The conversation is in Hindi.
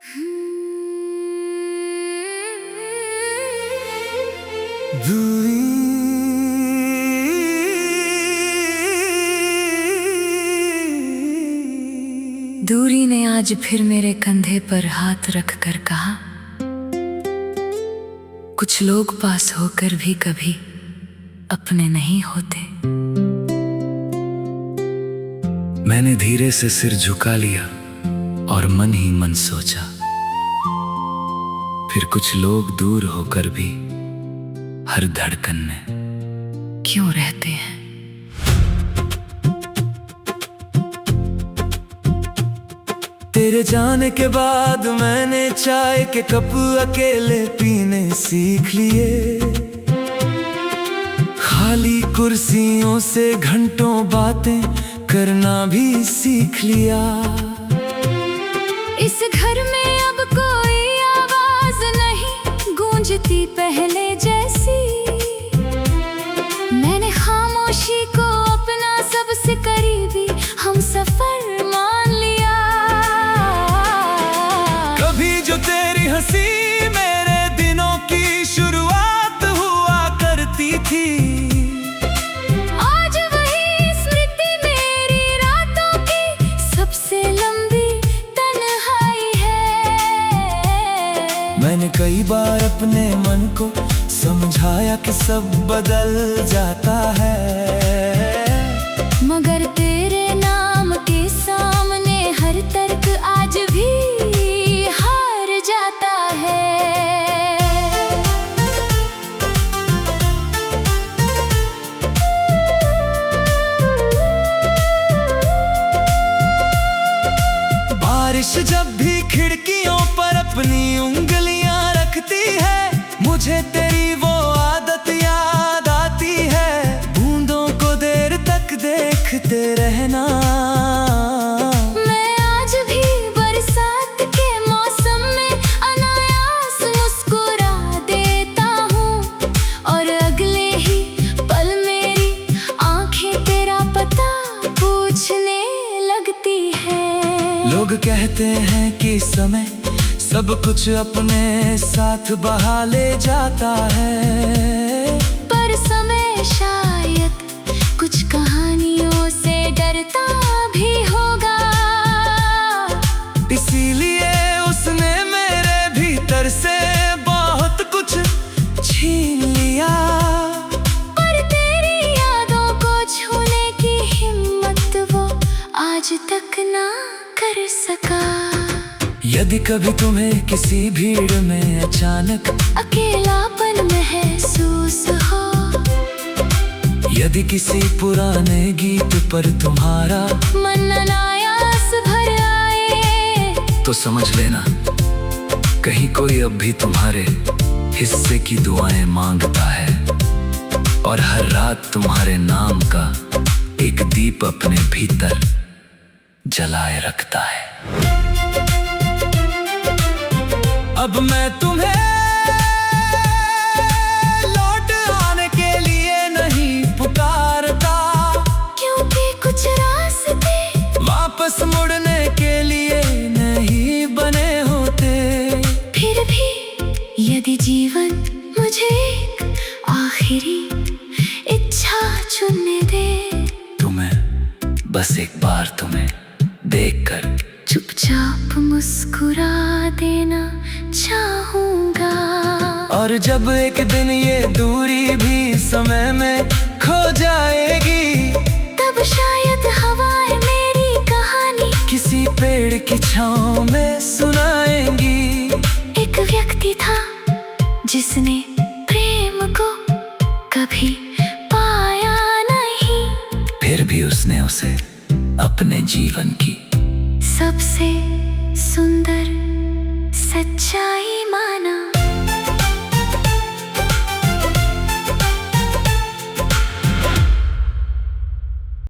दूरी ने आज फिर मेरे कंधे पर हाथ रख कर कहा, कुछ लोग पास होकर भी कभी अपने नहीं होते। मैंने धीरे से सिर झुका लिया और मन ही मन सोचा, फिर कुछ लोग दूर होकर भी हर धड़कन में क्यों रहते हैं। तेरे जाने के बाद मैंने चाय के कप अकेले पीने सीख लिए, खाली कुर्सियों से घंटों बातें करना भी सीख लिया। इस घर में अब कोई आवाज नहीं गूंजती पहले जैसी, मैंने खामोशी को अपना सबसे करीबी हम सफर मान लिया। कभी जो तेरी हंसी मेरे दिनों की शुरुआत हुआ करती थी, आज वही स्मृति मेरी रातों की सबसे लंबी तन्हाई है। मैंने कई बार अपने मन को समझाया कि सब बदल जाता है, मगर तेरे नाम के सामने हर तर्क आज भी हार जाता है। बारिश जब भी खिड़कियों पर अपनी उंगलियां रखती है, मुझे तेरी वो आदत याद आती है, बूंदों को देर तक देखते रहना। मैं आज भी बरसात के मौसम में अनायास मुस्कुरा देता हूँ, और अगले ही पल मेरी आंखें तेरा पता पूछने लगती है। लोग कहते हैं कि समय सब कुछ अपने साथ बहा ले जाता है, पर समय शायद कुछ कहानियों से डरता भी होगा, इसीलिए उसने मेरे भीतर से बहुत कुछ छीन लिया। पर तेरी यादों को छूने की हिम्मत वो आज तक ना कर सका। यदि कभी तुम्हें किसी भीड़ में अचानक अकेलापन महसूस हो, यदि किसी पुराने गीत पर तुम्हारा मन अनायास भर आए, तो समझ लेना कहीं कोई अब भी तुम्हारे हिस्से की दुआएं मांगता है, और हर रात तुम्हारे नाम का एक दीप अपने भीतर जलाए रखता है। अब मैं तुम्हें लौट आने के लिए नहीं पुकारता, क्योंकि कुछ रास्ते वापस मुड़ने के लिए नहीं बने होते। फिर भी यदि जीवन मुझे एक आखिरी इच्छा चुनने दे, तुम्हें बस एक बार तुम्हें देखकर चुपचाप मुस्कुरा देना चाहूंगा। और जब एक दिन ये दूरी भी समय में खो जाएगी, तब शायद हवाएं मेरी कहानी किसी पेड़ की छांव में सुनाएंगी। एक व्यक्ति था जिसने प्रेम को कभी पाया नहीं, फिर भी उसने उसे अपने जीवन की सबसे सुंदर सच्चाई